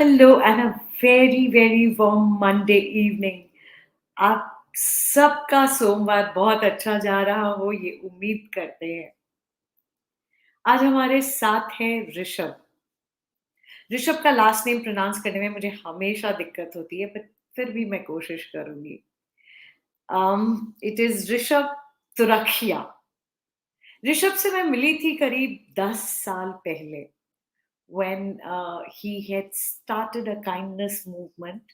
Hello and a very very warm Monday evening. आप सबका सोमवार बहुत अच्छा जा रहा हो ये उम्मीद करते हैं. आज हमारे साथ है ऋषभ. ऋषभ का लास्ट नेम प्रोनाउंस करने में मुझे हमेशा दिक्कत होती है, पर फिर भी मैं कोशिश करूंगी. It is Rishabh Turakhia. ऋषभ से मैं मिली थी करीब 10 साल पहले, when he had started a kindness movement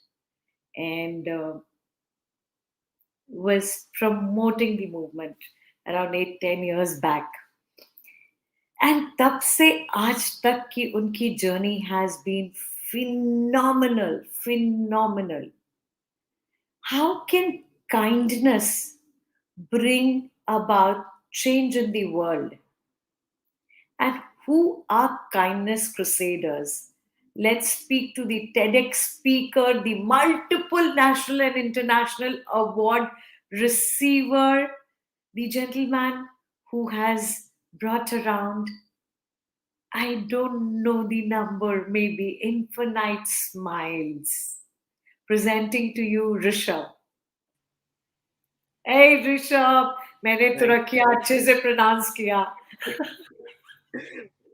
and was promoting the movement around 8-10 years back. And तब से आज तक की उनकी journey has been phenomenal, phenomenal. How can kindness bring about change in the world? And who are Kindness Crusaders? Let's speak to the TEDx speaker, the multiple national and international award receiver, the gentleman who has brought around, I don't know the number, maybe infinite smiles. Presenting to you, Rishabh. Hey Rishabh, मैंने तुरखिया अच्छे से pronounce किया.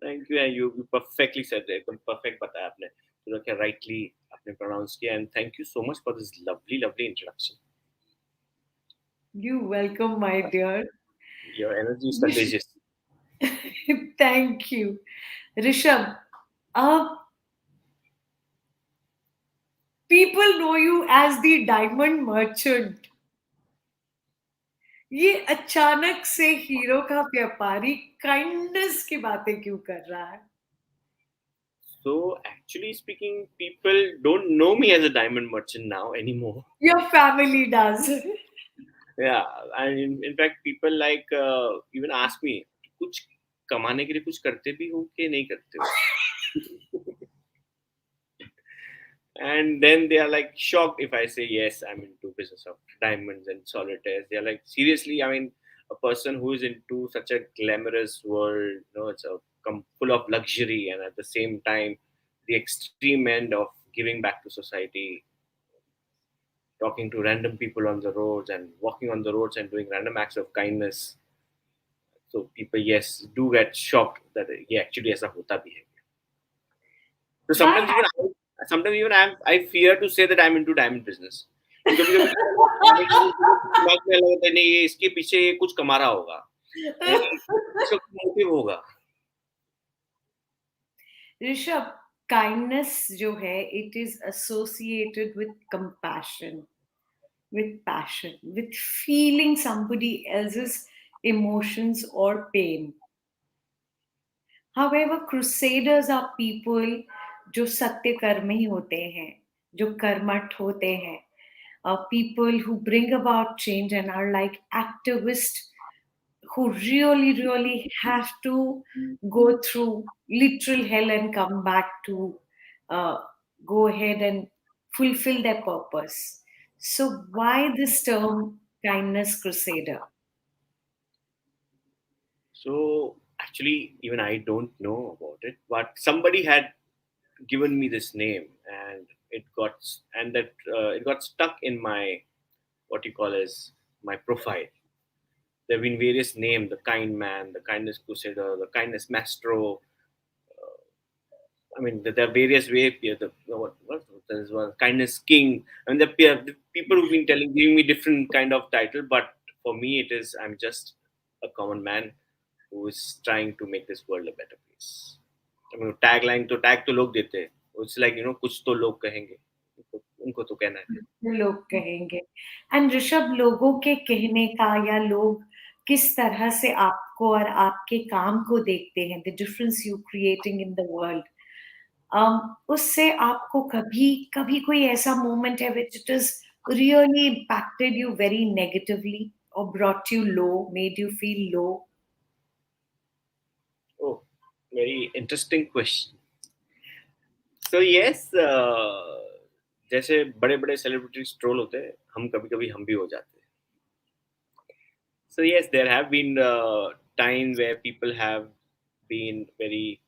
Thank you, and you perfectly said it. Perfect बताया आपने. Turakhia rightly आपने pronounce किया, and thank you so much for this lovely introduction. You welcome, my dear. Your energy is contagious. Thank you. Rishabh, people know you as the diamond merchant. ये अचानक से hero का व्यापारी kindness की बातें क्यों कर रहा है? So actually speaking, people don't know me as a diamond merchant now anymore. Your family does. Yeah, and in fact people like even ask me, कुछ कमाने के लिए कुछ करते भी हो कि नहीं करते हो? And then they are like shocked if I say yes, I'm into business of diamonds and solitaires. They are like, seriously? I mean, a person who is into such a glamorous world, it's full of luxury, and at the same time, the extreme end of giving back to society, talking to random people on the roads and walking on the roads and doing random acts of kindness. So people, yes, do get shocked that he actually ऐसा होता भी है. So sometimes even I fear to say that I'm into diamond business. नहीं, इसके पीछे कुछ कमा रहा होगा, मोटिव होगा. ऋषभ, kindness जो है, it is associated with compassion, with passion, with feeling somebody else's emotions or pain. However, crusaders are people जो सत्य कर्मी होते हैं, जो कर्मठ होते हैं, people who bring about change and are like activists who really have to go through literal hell and come back to go ahead and fulfill their purpose. So why this term Kindness Crusader? So actually, even I don't know about it, but somebody had given me this name, and it got stuck in my, what you call as, my profile. There have been various names: the Kind Man, the Kindness Crusader, the Kindness Maestro. I mean, there are various ways. There's one Kindness King. I mean, the people who've been giving me different kind of title, but for me, it is, I'm just a common man who is trying to make this world a better place. I mean, tag तो लोग देते हैं. It's like, कुछ तो लोग कहेंगे, उनको तो कहना है. लोग कहेंगे. And ऋषभ, लोगों के कहने का या लोग किस तरह से आपको और आपके काम को देखते हैं, the difference you creating in the world, उससे आपको कभी कभी कोई ऐसा मोमेंट है which it is really impacted you very negatively or brought you low, made you feel low? Oh, very interesting question. So yes, जैसे बड़े बड़े सेलिब्रिटीज ट्रोल होते हैं, हम कभी कभी हम भी हो जाते हैं. So yes, there have been times where people have been very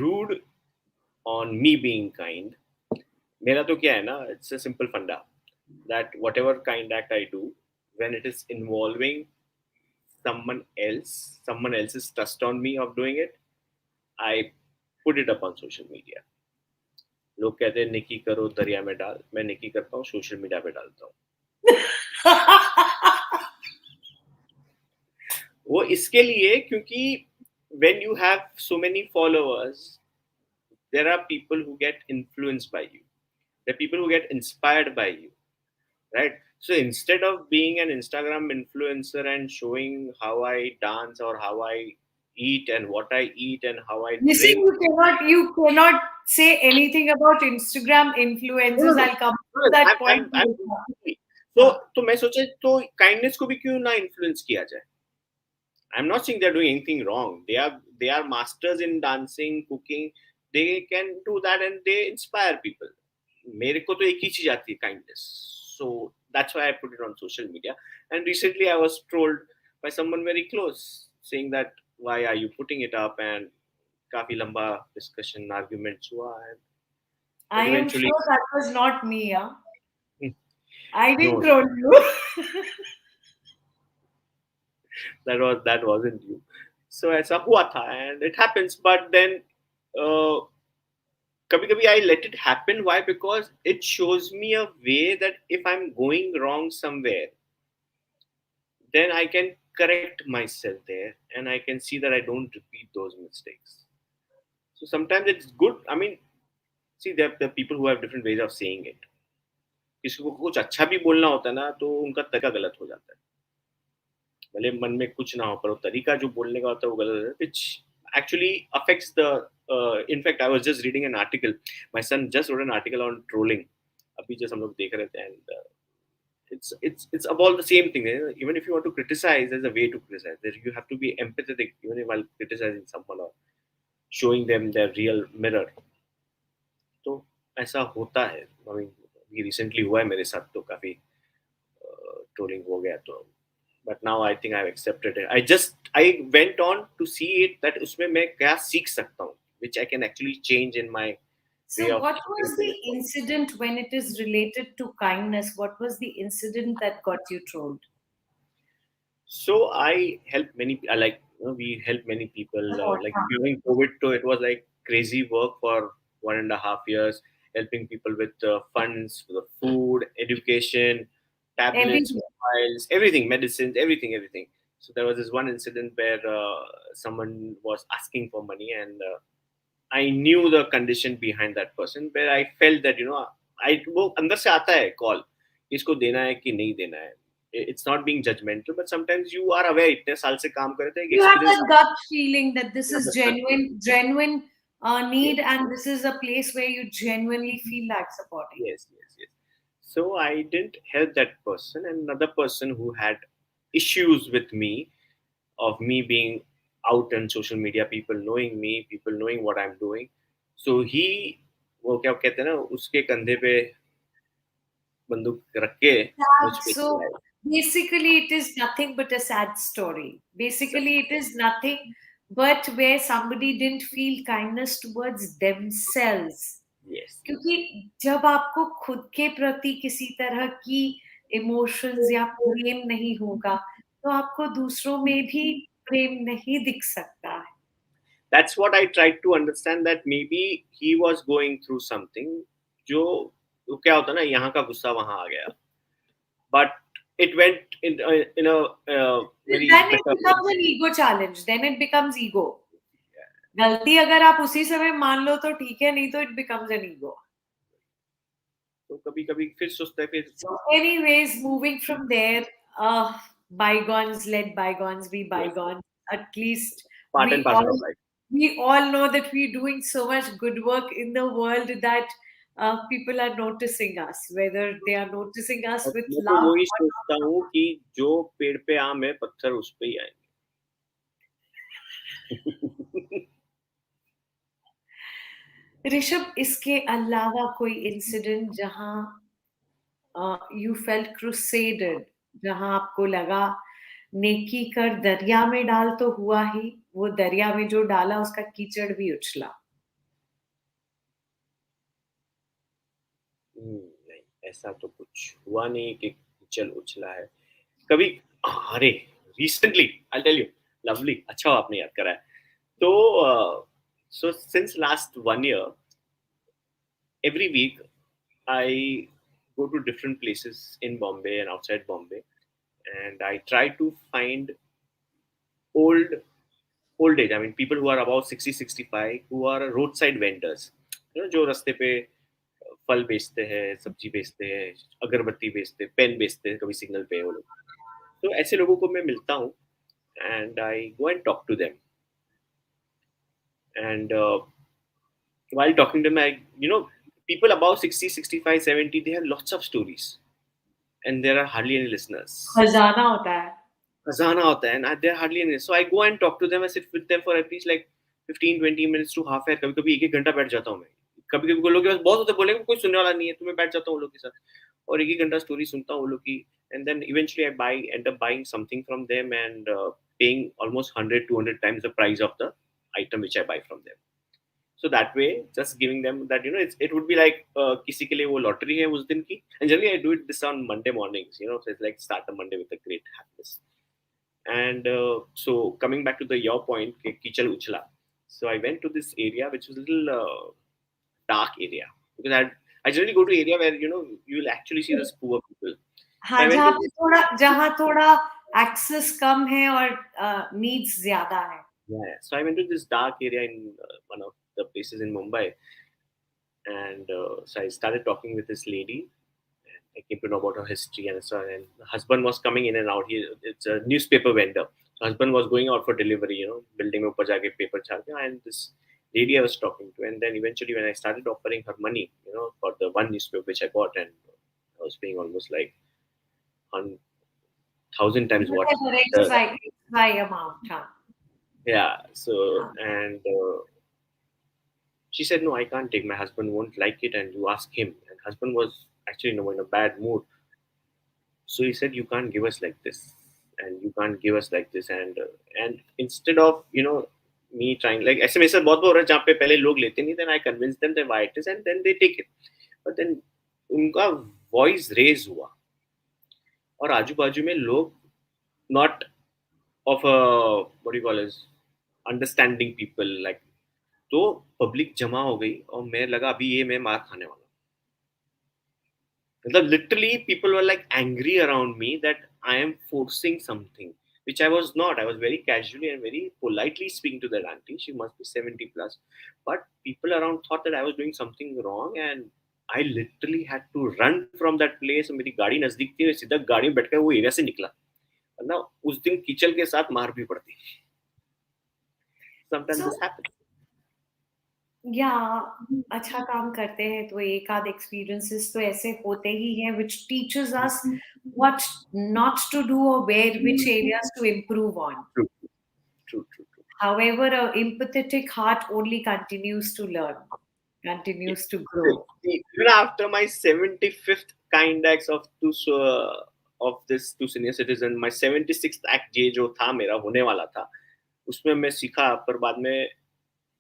rude on me being kind. मेरा तो क्या है ना, it's a simple funda that whatever kind act I do, when it is involving someone else's trust on me of doing it, I put it up on social media. लोग कहते हैं निकी करो दरिया में डाल, मैं निकी करता हूँ सोशल मीडिया पे डालता हूँ. वो इसके लिए क्योंकि when you have so many followers, there are people who get influenced by you. There are people who get inspired by you, right? So instead of being an Instagram influencer and showing how I dance or how I eat and what I eat and how I Listen, drink. you cannot say anything about Instagram No, no, influencers. no. I'll come No, to that point I'm later. तो मैं सोचा तो kindness को भी क्यों ना influence किया जाए. I'm not saying they're doing anything wrong. They are masters in dancing, cooking. They can do that and they inspire people. मेरे को तो एक ही चीज आती है kindness. So that's why I put it on social media. And recently I was trolled by someone very close saying that why are you putting it up, and काफी लंबा discussion arguments हुआ, but I am eventually sure that was not me. Yeah? I didn't no, troll you. that wasn't you. So ऐसा हुआ था and it happens, but then uh, कभी कभी I let it happen. Why? Because it shows me a way that if I'm going wrong somewhere, then I can correct myself there and I can see that I don't repeat those mistakes. So sometimes it's good. I mean, see, there are people who have different ways of saying it. किसी को कुछ अच्छा भी बोलना होता है ना, तो उनका तरीका गलत हो जाता है. भले मन में कुछ ना हो, पर वो तरीका जो बोलने का होता है वो गलत होता है, which actually affects the. In fact, I was just reading an article. My son just wrote an article on trolling. अभी just हम लोग देख रहे थे, and it's about the same thing. Even if you want to criticize, there's a way to criticize. There you have to be empathetic, even while criticizing someone or showing them their real mirror. तो ऐसा होता है. I mean, ये recently हुआ है मेरे साथ, तो काफी ट्रोलिंग हो गया. तो but now I think I've accepted it. I went on to see it that उसमें मैं क्या सीख सकता हूँ, which I can actually change in my way So, of what thinking was the going forward. incident when it is related to kindness? What was the incident that got you trolled? So I help many. Like we help many people. Like during COVID, too, it was like crazy work for 1.5 years, helping people with funds for the food, education, tablets, Everything. mobiles, everything, medicines, everything. So there was this one incident where someone was asking for money, and I knew the condition behind that person, where I felt that I वो अंदर से आता है call, इसको देना है कि नहीं देना है. It's not being judgmental, but sometimes you are aware. इतने साल से काम कर रहे थे, एक You have experience. that gut feeling that this You is understand? genuine Yes, need, and this is a place where you genuinely feel like supporting. yes. So I didn't help that person, and another person who had issues with me, of me being out on social media, people knowing me, people knowing what I'm doing. So he, वो क्या कहते हैं ना, उसके कंधे पे बंदूक रख के मुझ Sad. पे So चिल्लाए. basically, it is nothing but a sad story. So, Basically, it is nothing but where somebody didn't feel kindness towards themselves. yes. क्योंकि जब आपको खुद के प्रति किसी तरह की इमोशंस या प्रेम नहीं होगा, तो आपको दूसरों में भी प्रेम नहीं दिख सकता है. That's what I tried to understand, that maybe he was going through something जो वो क्या होता है ना, यहाँ का गुस्सा वहाँ आ गया, but it went in a very Then it better way. becomes an ego challenge. Then it becomes ego. गलती अगर आप उसी समय मान लो तो ठीक है, नहीं तो it becomes an ego. तो कभी कभी फिर सोचता है फिर. So anyways, moving from there, bygones, let bygones be Yes, bygones. At least part and we parcel of all life. we all know that we're doing so much good work in the world that people are noticing us, whether they are noticing us और with मैं तो love वही or सोचता हूँ कि जो पेड़ पे आम है, पत्थर उस पे ही आएंगे. not. ऋषभ, इसके अलावा कोई इंसिडेंट जहां यू फेल्ट क्रूसेडेड, जहां आपको लगा नेकी कर दरिया में डाल तो हुआ ही, वो दरिया में जो डाला उसका कीचड़ भी उछला? नहीं, ऐसा तो कुछ हुआ नहीं कि चल उछला है कभी. अरे, recently I tell you, lovely, अच्छा हुआ आपने याद कराया. तो so since last 1 year, every week I go to different places in Bombay and outside Bombay, and I try to find old old age. I mean, people who are about 60, 65, who are roadside vendors. जो रास्ते पे फल बेचते हैं, सब्जी बेचते हैं, अगरबत्ती बेचते हैं, पेन बेचते हैं, कभी सिग्नल पे वो लोग. तो ऐसे लोगों को मैं मिलता हूँ, and I go and talk to them. And while talking to them, people above 60, 65, 70, they have lots of stories, and there are hardly any listeners. खजाना होता है. खजाना होता है, and there are hardly any. So I go and talk to them. I sit with them for at least like 15, 20 minutes to half hour. कभी कभी एक एक घंटा बैठ जाता हूँ मैं. कभी कभी वो लोग के पास बहुत होते हैं, बोलेंगे कोई सुनने वाला नहीं है, तो मैं बैठ जाता हूँ वो लोग के साथ और एक एक घंटा स्टोरी सुनता हूँ वो लोग की. And then eventually I end up buying something from them and paying almost 100, 200 times the price of the item which I buy from them. So that way, just giving them that, it would be like किसी के लिए वो lottery है उस दिन की. And generally I do it this on Monday mornings, so it's like start the Monday with a great happiness. And so coming back to your point, Kichal Uchla. So I went to this area which was a little dark area, because I generally go to area where you'll actually see the poor people. So हाँ, I went to जहाँ थोड़ा access कम है और needs ज्यादा है. yeah. So I went to this dark area in one of the places in Mumbai, and so I started talking with this lady. I came to know about her history and so on. And the husband was coming in and out. It's a newspaper vendor. So husband was going out for delivery, building में ऊपर जाके paper छाप के. And this lady I was talking to, and then eventually when I started offering her money, for the one newspaper which I bought, and I was paying almost like 1,000 times what. XY amount, हाँ. Yeah. So हाँ. and she said, no, I can't take. My husband won't like it, and you ask him. And husband was actually in a bad mood. So he said, you can't give us like this, and you can't give us like this. And instead of me trying, like ऐसे में sir बहुत हो रहा है जहाँ पे पहले लोग लेते नहीं, then I convince them that why it is, and then they take it. But then उनका voice raise हुआ, और आजू बाजू में लोग not of a what do you call is understanding people, like, तो पब्लिक जमा हो गई और मैं लगा अभी ये मैं मार खाने वाला. मतलब literally people were like angry around me that I am forcing something which I was not. I was very casually and very politely speaking to that auntie. She must be 70 plus, but people around thought that I was doing something wrong, and I literally had to run from that place. मेरी गाड़ी नजदीक थी, मैं सीधा गाड़ी में बैठकर वो एरिया से निकला, वरना उस दिन कीचड़ के साथ मार भी पड़ती. Sometimes So, this happens. या अच्छा काम करते हैं तो एक आध एक्सपीरियंसेस तो ऐसे होते ही हैं which teaches us what not to do or where which areas to improve on. True, true, true, true. However, a empathetic heart only continues to learn, continues to grow. Even after my 75th kind acts of this to senior citizen, my 76th act ये जो था मेरा होने वाला था, उसमें मैं सीखा, पर बाद में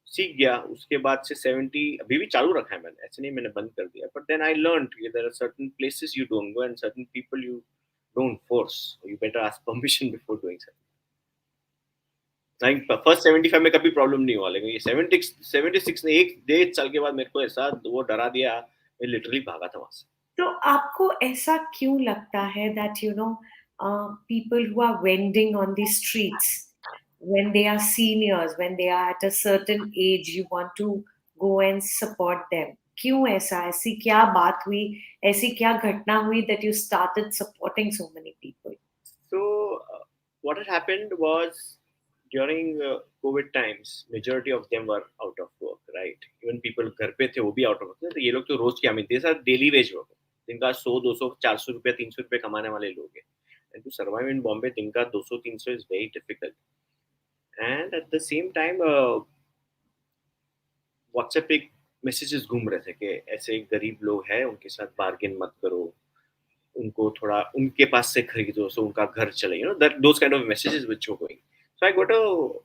सीख गया. उसके बाद से 70 अभी भी चालू रखा है मैंने, ऐसे नहीं मैंने बंद कर दिया. But then I learned that there are certain places you don't go and certain people you don't force. You better ask permission before doing something. Like first 75 में कभी प्रॉब्लम नहीं हुआ, लेकिन ये 76 ने एक 1.5 साल के बाद मेरे को ऐसा वो डरा दिया, मैं लिटरली भागा था वहां से. तो आपको ऐसा क्यों लगता है that people who are vending on the streets, when they are seniors, when they are at a certain age, you want to go and support them? क्यों ऐसा? ऐसी क्या बात हुई, ऐसी क्या घटना हुई that you started supporting so many people? So what had happened was during COVID times, majority of them were out of work, right? Even people घर पे थे वो भी out of work थे. तो ये लोग तो रोज क्या I mean, these are daily wage workers. जिनका 100, 200, 400 रुपया, 300 रुपये कमाने वाले लोग हैं. And to survive in Bombay, दिन का 200, 300 is very difficult. And at the same time, WhatsApp पे मैसेजेस घूम रहे थे कि ऐसे गरीब लोग हैं उनके साथ बार्गेन मत करो, उनको थोड़ा उनके पास से खरीदो सो उनका घर चले, that those kind of messages which were going. So I got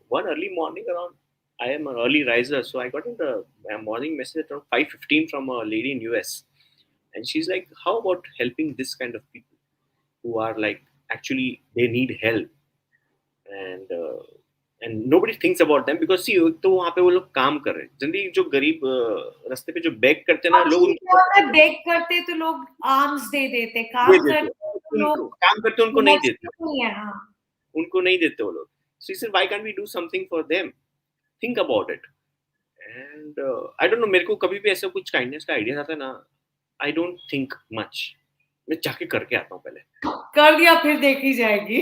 one early morning around, I am an early riser, so I got a morning message around 5:15 from a lady in US, and she's like, how about helping this kind of people who are like actually they need help, and nobody thinks about them because see तो वहाँ पे वो लोग काम कर रहे हैं. Generally जो गरीब रास्ते पे जो बैग करते हैं ना लोग, उनको बेग करते तो लोग आर्म्स दे देते, दे काम देते, करते तो लोग काम करते उनको नहीं देते, नहीं है. हाँ, उनको नहीं देते वो लोग. So he said, why can't we do something for them? Think about it. And I don't know, मेरे को कभी भी ऐसा कुछ काइंडनेस का आइडिया आता है ना, I don't think much. मैं जाके करके आता हूँ पहले. कर दिया फिर देखी जाएगी.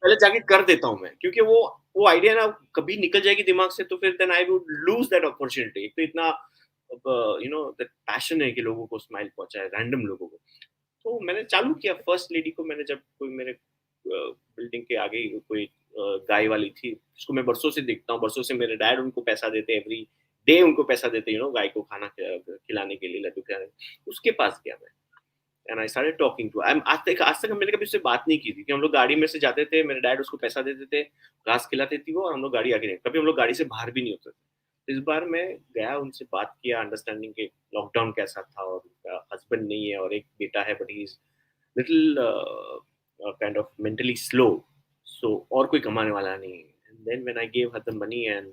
पहले जाके कर देता हूँ मैं, क्योंकि वो आइडिया ना कभी निकल जाएगी दिमाग से तो फिर then I would lose that opportunity. एक तो इतना that passion है कि लोगों को स्माइल पहुंचाए, रैंडम लोगों को. तो मैंने चालू किया. फर्स्ट लेडी को मैंने, जब कोई मेरे बिल्डिंग के आगे कोई गाय वाली थी, उसको मैं बरसों से देखता हूँ, बरसों से मेरे डैड उनको पैसा देते, एवरी डे उनको पैसा देते, गाय को खाना खिलाने के लिए, लड्डू खिलाने. उसके पास गया मैं, and I started talking to. आज तक मैंने कभी उससे बात नहीं की थी कि हम लोग गाड़ी में से जाते थे, मेरे डैड उसको पैसा देते थे, घास खिलाती थी वो, और हम लोग गाड़ी आगे नहीं, कभी हम लोग गाड़ी से बाहर भी नहीं होते थे. इस बार मैं गया, उनसे बात किया, अंडरस्टैंडिंग के लॉकडाउन कैसा था, और उनका हस्बैंड नहीं है और एक बेटा है, but he is little kind of mentally slow, so और कोई कमाने वाला नहीं. And then when I gave her the money, and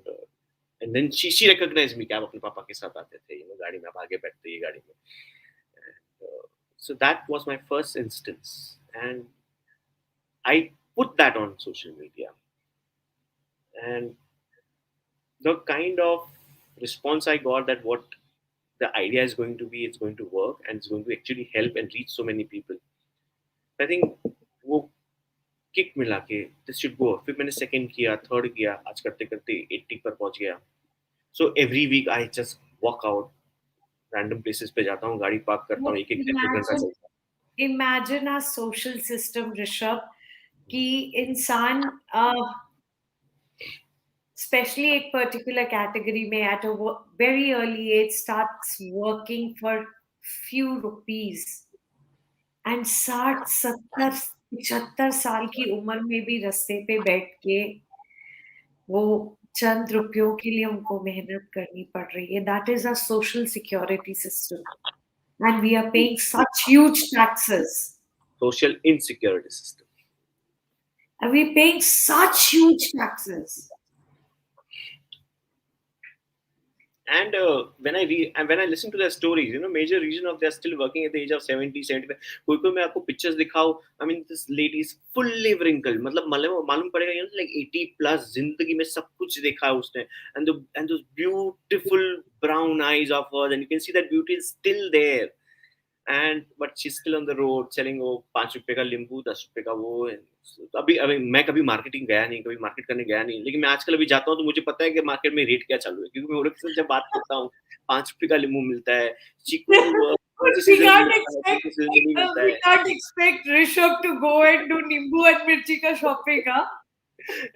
then she recognised me कि आप अपने पापा के साथ आते थे, गाड़ी में, आप आगे बैठते ये गाड़ी में. So that was my first instance, and I put that on social media, and the kind of response I got, that what the idea is going to be, it's going to work and it's going to actually help and reach so many people. I think वो kick मिला के this should go. फिर मैंने second किया, third किया, आज करते करते 80 पर पहुंच गया. So every week I just walk out, random places पे जाता हूँ, गाड़ी पार्क करता हूँ, एक घंटा चलता हूँ. Imagine a social system, Rishabh, कि इंसान especially a particular category may at a very early age starts working for few rupees, and 60, 70, 75 साल की उम्र में भी रास्ते पे बैठ के वो चंद रुपयों के लिए उनको मेहनत करनी पड़ रही है. That is a social security system, and we are paying such huge taxes. Social insecurity system. And we're paying such huge taxes. And when I listen to their stories, major reason of they're still working at the age of 70, 75. कोई मैं आपको pictures दिखाऊं, I mean, this lady is fully wrinkled. मतलब मालूम पड़ेगा, like 80 plus, जिंदगी में सब कुछ देखा है उसने, and those beautiful brown eyes of hers, and you can see that beauty is still there. But she's still on the road selling वो 5 रुपए का नींबू, 10 रुपए का वो. अभी मैं कभी मार्केटिंग गया नहीं, कभी मार्केट करने गया नहीं, लेकिन मैं आजकल अभी जाता हूँ तो मुझे पता है कि मार्केट में रेट क्या चालू है, क्योंकि मैं उनके साथ जब बात करता हूँ, 5 रुपए का नींबू मिलता है, चीकू We can't expect Rishabh to go and do नींबू and मिर्ची का shopping, huh?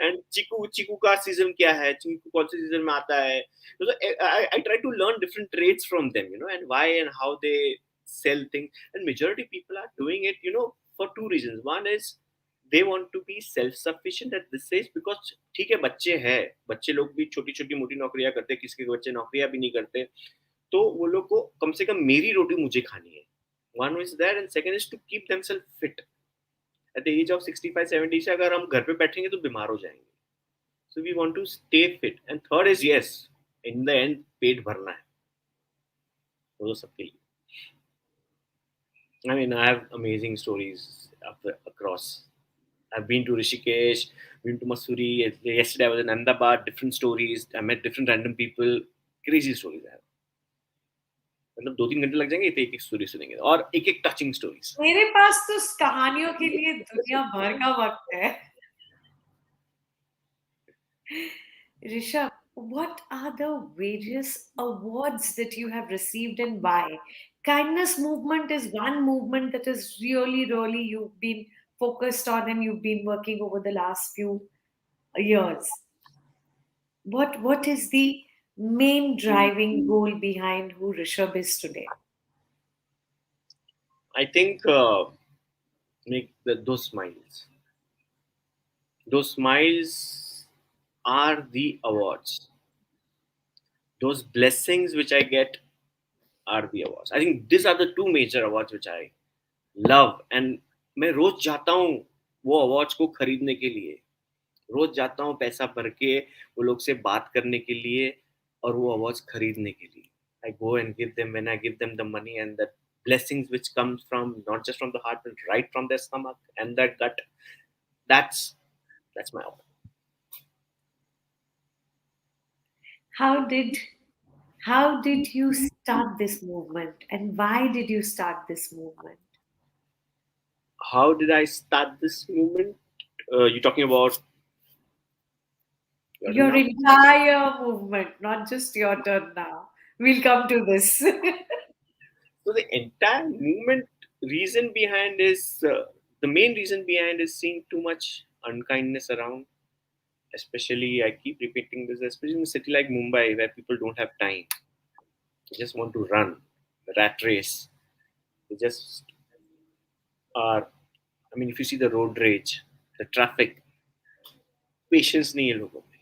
And चीकू का सीजन क्या है, चीकू कौन से सीजन में आता है. So I try to learn different traits from them, and why and how they sell things. And majority people are doing it, for two reasons. One is they want to be self-sufficient at this age, because ठीक है, बच्चे लोग भी छोटी छोटी मोटी नौकरियां करते, किसी के बच्चे नौकरियां भी नहीं करते, तो वो लोग को कम से कम मेरी रोटी मुझे खानी है. One is that, and second is to keep themselves fit. At the age of 65, 70 से अगर हम घर पे बैठेंगे तो बीमार हो जाएंगे. So we want to stay fit. And third is, yes, in the end, पेट भरना है. वो सबके लिए. I mean, I have amazing stories across. I've been to Rishikesh, been to Masuri. Yesterday I was in Ahmedabad. Different stories. I met different random people. Crazy stories I have. मतलब 2-3 घंटे लग जाएंगे, एक एक स्टोरी सुनेंगे और एक एक टचिंग स्टोरीज. मेरे पास तो कहानियों के लिए दुनिया भर का वक्त है. Rishabh, what are the various awards that you have received and why? Kindness movement is one movement that is really, really you've been focused on and you've been working over the last few years. What is the main driving goal behind who Rishabh is today? I think make those smiles. Those smiles are the awards. Those blessings which I get are the awards. I think these are the two major awards which I love. And मैं रोज जाता हूँ वो awards को खरीदने के लिए. रोज जाता हूँ पैसा भर के वो लोग से बात करने के लिए और वो अवार्ड्स खरीदने के लिए. I go and give them, when I give them the money and the blessings which comes from not just from the heart but right from their stomach and their gut. That's my award. How did how did you start this movement and why did you start this movement? How did I start this movement? You're talking about your turn Your now? entire movement, not just your turn now. We'll come to this. So the entire movement reason behind is the main reason behind is seeing too much unkindness around. Especially, I keep repeating this, especially in a city like Mumbai where people don't have time. They just want to run the rat race. They just are. I mean, if you see the road rage, the traffic, patience नहीं है लोगों में.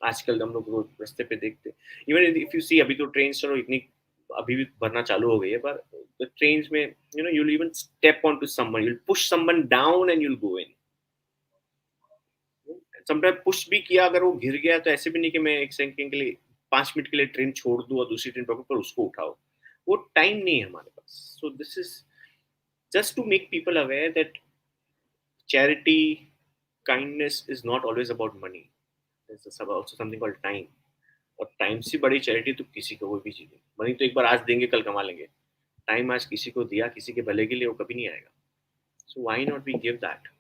आजकल हम लोग road रास्ते पे देखते हैं. इवन इफ यू सी अभी तो ट्रेन चलो इतनी अभी भी भरना चालू हो गई है, पर द ट्रेन्स में you know you will even step on to someone, you will push someone down and you will go in. Sometime push भी किया, अगर वो गिर गया तो ऐसे भी नहीं कि मैं एक सेकंड के लिए 5 मिनट के लिए ट्रेन छोड़ दूं और दूसरी ट्रेन पकड़ कर उसको उठाओ. वो टाइम नहीं है हमारे पास. So this is just to make people aware that charity, kindness is not always about money. There's also something called time. और टाइम से बड़ी चैरिटी तो किसी को भी चाहिए. मनी तो एक बार आज देंगे कल कमा लेंगे. टाइम आज किसी को दिया किसी के भले के लिए वो कभी नहीं आएगा. So why not we give that?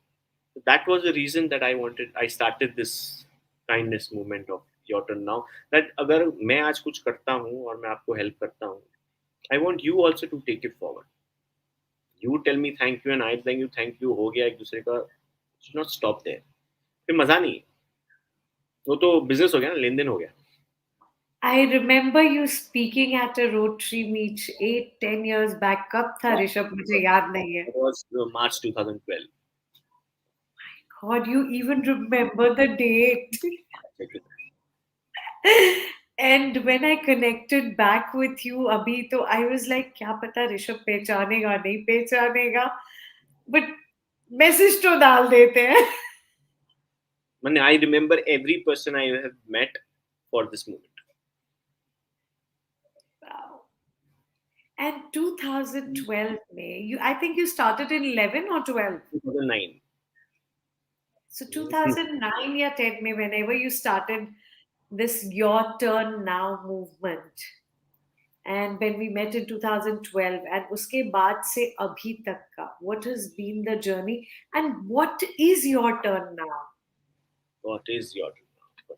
So that was the reason that I started this kindness movement of your turn now. That अगर मैं आज कुछ करता हूँ और मैं आपको हेल्प करता हूँ, I want you also to take it forward. You tell me thank you and I tell you thank you, हो गया एक दूसरे का. Should not stop there. फिर मजा नहीं है. वो तो बिजनेस हो गया ना, लेन देन हो गया. I remember you speaking at a Rotary meet 8-10 years back. कब था ऋषभ? मुझे याद नहीं है. It was March 2012. God, you even remember the date. And when I connected back with you, अभी तो I was like, क्या पता ऋषभ पहचानेगा नहीं पहचानेगा, but मैसेज तो डाल देते हैं. I remember every person I have met for this movement. Wow. And 2012 May, I think you started in 11 or 12. 2009. So 2009 या 10 में, whenever you started this Your Turn Now movement, and when we met in 2012, and उसके बाद से अभी तक का, what has been the journey and what is your turn now? What is your turn now?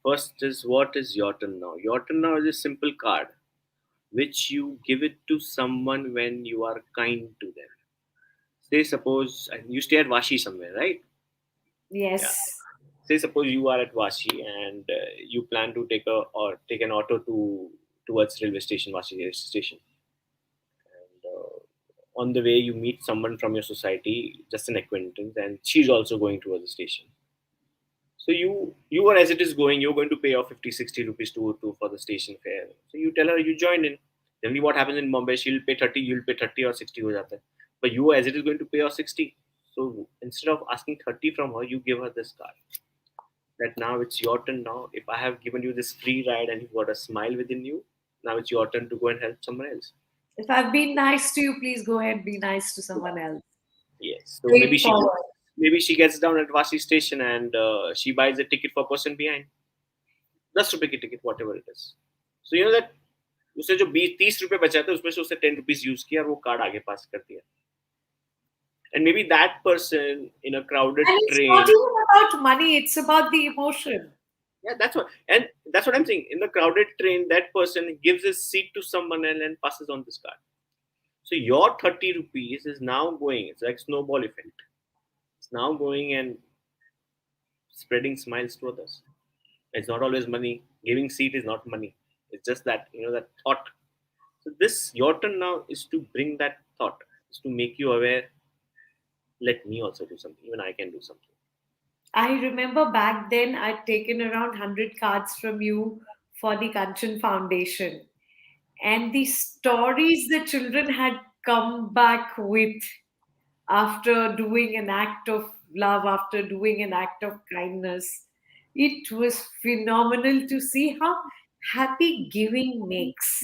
First is what is your turn now? Your turn now is a simple card which you give it to someone when you are kind to them. Say suppose you stay at Vashi somewhere, right? Yes. Yeah. Say suppose you are at Vashi and you plan to take an auto towards railway station, Vashi railway station. And on the way you meet someone from your society, just an acquaintance, and she's also going towards the station. So you are, as it is going, you're going to pay off 50-60 rupees to for the station fare. So you tell her you join in. Generally what happens in Bombay, she'll pay 30, you'll pay 30 or 60 ho jata hai. But you, as it is, going to pay off 60. So instead of asking 30 from her, you give her this card. That now it's your turn now. If I have given you this free ride and you've got a smile within you, now it's your turn to go and help someone else. If I've been nice to you, please go ahead and be nice to someone else. Yes. So maybe she gets down at Vashi station and she buys a ticket for person behind. 10 rupee ticket, whatever it is. So you know that उससे जो 20-30 रुपए बचा था उसमें से उसने 10 rupees use किया और वो कार्ड आगे पास कर दिया. And maybe that person in a crowded And it's not train. even about money, it's about the emotion. Yeah, that's what I'm saying. In the crowded train, that person gives his seat to someone else and passes on this card. So your 30 rupees is now going. It's like snowball effect. It's now going and spreading smiles to others. It's not always money. Giving seat is not money. It's just that that thought. So this your turn now is to bring that thought. Is to make you aware. Let me also do something. Even I can do something. I remember back then I'd taken around 100 cards from you for the Kanchan Foundation. And the stories the children had come back with after doing an act of love, after doing an act of kindness, it was phenomenal to see how happy giving makes.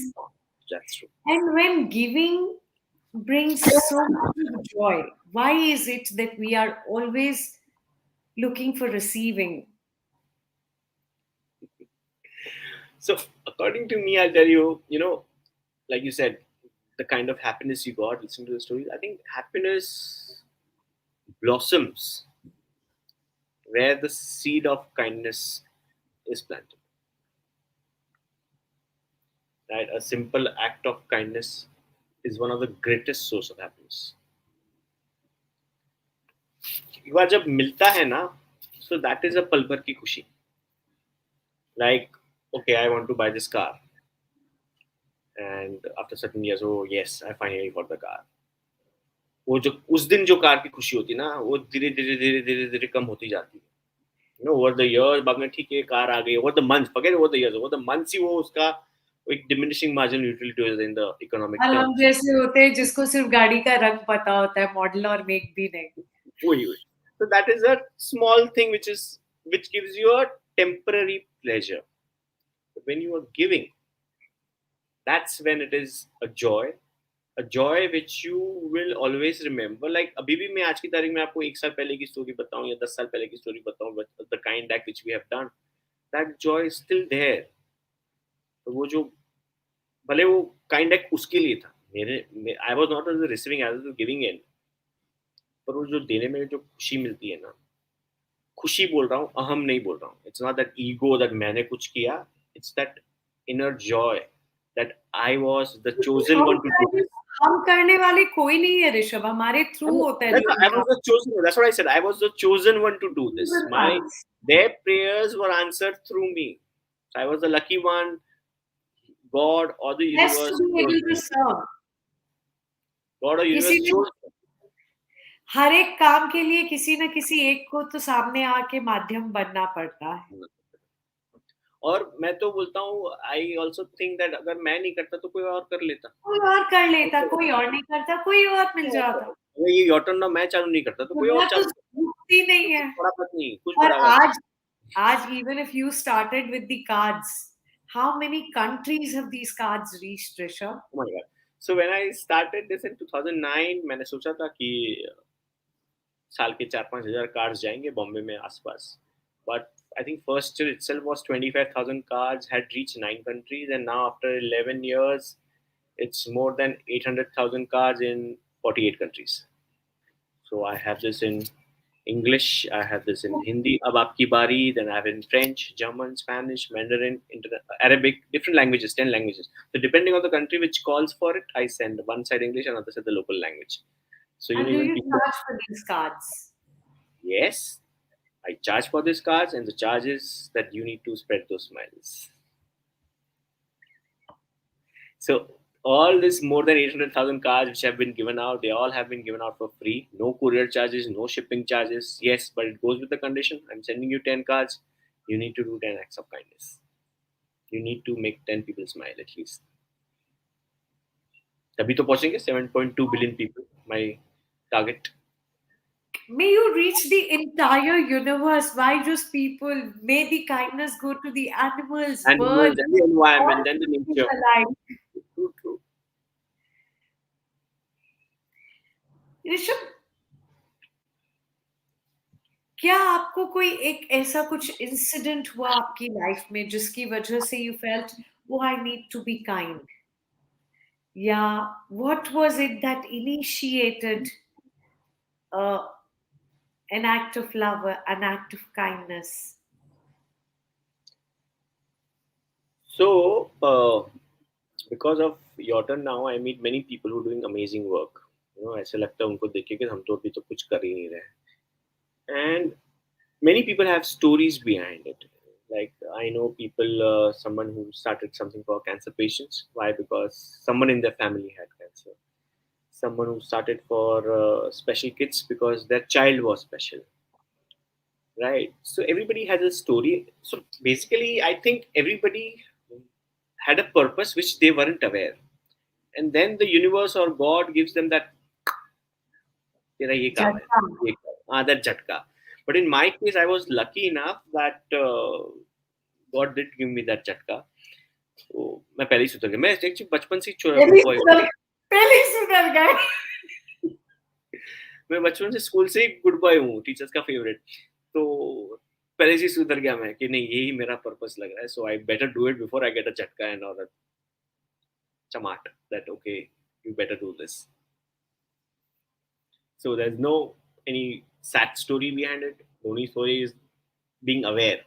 That's true. And when giving brings so much of joy, why is it that we are always looking for receiving? So according to me, I'll tell you, like you said, the kind of happiness you got listening to the stories. I think happiness blossoms where the seed of kindness is planted. Right? A simple act of kindness is one of the greatest source of happiness. एक बार जब मिलता है ना, so that is a पल भर की खुशी. Like, okay, I want to buy this car, and after certain years, oh yes, I finally got the car. वो जो उस दिन जो कार की खुशी होती है ना, वो धीरे धीरे धीरे धीरे धीरे कम होती जाती है. Over the years बाद में ठीक है कार आ गई. Over the months, forget over the years, over the months ही वो उसका एक diminishing marginal utility हो जाता है in the economic और हम terms. जैसे होते हैं जिसको सिर्फ गाड़ी का रंग पता होता है, मॉडल और मेक भी नहीं. वही. So that is a small thing which gives you a temporary pleasure. But when you are giving, that's when it is a joy which you will always remember. Like अभी भी मैं आज की तारीख में आपको 1 साल पहले की स्टोरी बताऊं या 10 साल पहले की स्टोरी बताऊं, but the kind act which we have done, that joy is still there. तो वो जो भले वो काइंड एक्ट उसके लिए था, I was not on the receiving end the giving and, पर वो जो देने में जो खुशी मिलती है ना, खुशी बोल रहा हूँ, अहम नहीं बोल रहा हूँ. It's not that ego that मैंने कुछ किया. It's that inner Joy that I was the chosen one two do this. हम करने वाले कोई नहीं है ऋषभ, हमारे थ्रू होता है लोगों I का. was the chosen one. That's what I said. I was the chosen one to do this. Their prayers were answered through me. So I was the lucky one. God or the Best universe to be chose able to me. serve. God or universe किसी ने chose me. हर एक काम के लिए किसी न किसी एक को तो सामने आके माध्यम बनना पड़ता है. और मैं तो बोलता हूँ, आई ऑल्सो थिंक दैट अगर मैं नहीं करता तो कोई और कर लेता. कोई और कर लेता, कोई और नहीं करता, कोई और मिल जाता. अगर ये योर टर्न ना मैं चालू नहीं करता तो कोई दुनिया और तो चालू करता. रुकती नहीं है. कुछ बड़ा नहीं, कुछ और बड़ा आज even if you started with the cards, how many countries have these cards reached, Rishabh? Oh my god. So when I started this in 2009, मैंने सोचा था कि साल के 4-5 हज़ार कार्ड्स जाएंगे बॉम्बे में आसपास. But I think first year itself was 25,000 cards had reached 9 countries, and now after 11 years, it's more than 800,000 cards in 48 countries. So I have this in English, I have this in Hindi, Ab Aapki Bari, then I have in French, German, Spanish, Mandarin, Arabic, different languages, 10 languages. So depending on the country which calls for it, I send one side English and other side the local language. So And do even you people, charge for these cards? yes, I charge for these cards, and the charge is that you need to spread those smiles. So all this more than 800,000 cards which have been given out, they all have been given out for free. No courier charges, no shipping charges. Yes, but it goes with the condition. I'm sending you 10 cards. You need to do 10 acts of kindness. You need to make 10 people smile at least. तभी तो पहुंचेंगे 7.2 billion people, my target. May you reach the entire universe. Why just people? May the kindness go to the animals, Animals, birds, and the environment, all and the things nature. alive. True. Rishabh, क्या आपको कोई एक ऐसा कुछ incident हुआ आपकी life में जिसकी वजह से यू फेल्ट, वो I need to be kind? Yeah, what was it that initiated uh, an act of love, an act of kindness? So, because of your turn now, I meet many people who are doing amazing work. ऐसे लगता है उनको देख के कि हम तो अभी तो कुछ कर ही नहीं रहे. And many people have stories behind it. Like I know people, someone who started something for cancer patients. Why? Because someone in their family had cancer. Someone who started for special kids because their child was special. Right. So everybody has a story. So basically, I think everybody had a purpose which they weren't aware. And then the universe or God gives them that, "तेरा ये काम है, Jhatka. ये कर." That jhatka. But in my case, I was lucky enough that God did give me that jhatka. तो मैं पहले ही सुधर गया. मैं एक्चुअली बचपन से गुड पहली बॉय. सुधर पहली सुधर गए. मैं बचपन से स्कूल से ही गुड बॉय हूँ, टीचर्स का फेवरेट. तो पहले से ही सुधर गया मैं कि नहीं यही मेरा पर्पस लग रहा है. So I better do it before I get a jhatka and और chamat that okay, you better do this. So there's no any sad story behind it. The only story is being aware.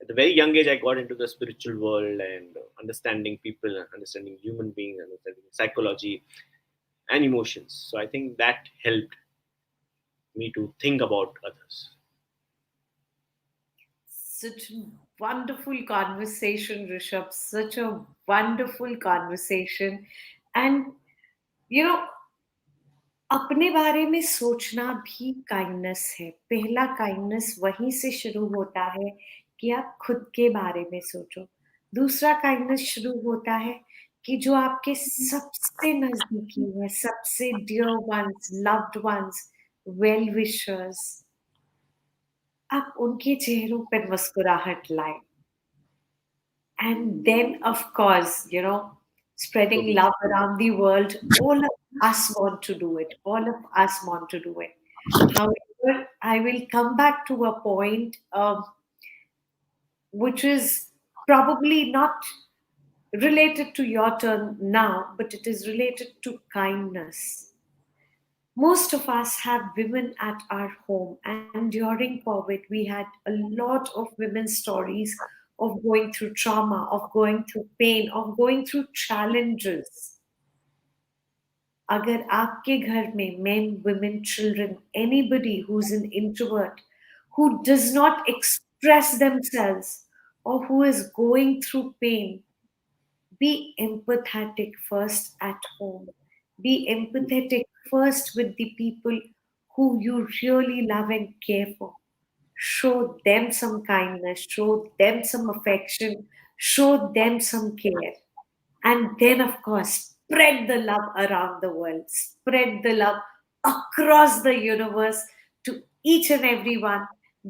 At a very young age, I got into the spiritual world and understanding people, understanding human beings, understanding psychology and emotions. So I think that helped me to think about others. Such a wonderful conversation, Rishabh. Such a wonderful conversation. And, you know, अपने बारे में सोचना भी kindness है. पहला kindness वहीं से शुरू होता है कि आप खुद के बारे में सोचो. दूसरा काइंडनेस शुरू होता है कि जो आपके सबसे नजदीकी है, सबसे dear ones, loved ones, well wishers, आप उनके चेहरों पर मुस्कुराहट लाएं. And then, of course, spreading love around the world, all of us want to do it. All of us want to do it. However, I will come back to a point which is probably not related to your turn now, but it is related to kindness. Most of us have women at our home, and during COVID, we had a lot of women's stories of going through trauma, of going through pain, of going through challenges. अगर आपके घर में men, women, children, anybody who's an introvert, who does not express themselves, or who is going through pain, be empathetic first at home. Be empathetic first with the people who you really love and care for. Show them some kindness, show them some affection, show them some care. And then, of course, spread the love around the world, spread the love across the universe to each and every one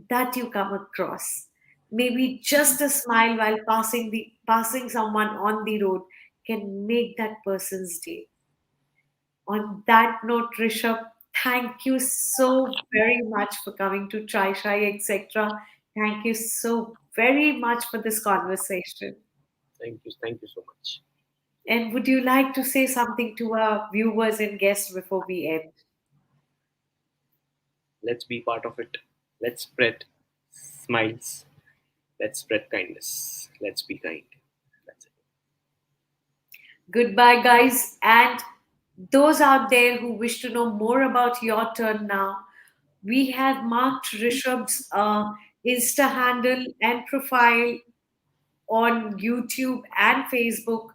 that you come across. Maybe just a smile while passing someone on the road can make that person's day. On that note, Rishabh, thank you so very much for coming to Try Shy, etc. Thank you so very much for this conversation. Thank you. Thank you so much. And would you like to say something to our viewers and guests before we end? Let's be part of it. Let's spread smiles. Let's spread kindness. Let's be kind. That's it. Goodbye, guys. And those out there who wish to know more about your turn now, we have marked Rishabh's Insta handle and profile on YouTube and Facebook.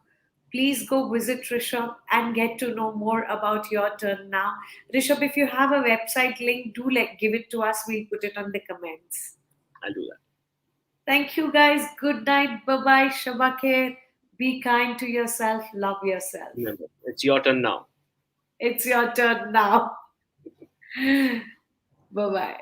Please go visit Rishabh and get to know more about your turn now. Rishabh, if you have a website link, do give it to us. We'll put it on the comments. I'll do that. Thank you, guys. Good night. Bye bye. Shabakir. Be kind to yourself. Love yourself. Remember, it's your turn now. It's your turn now. Bye bye.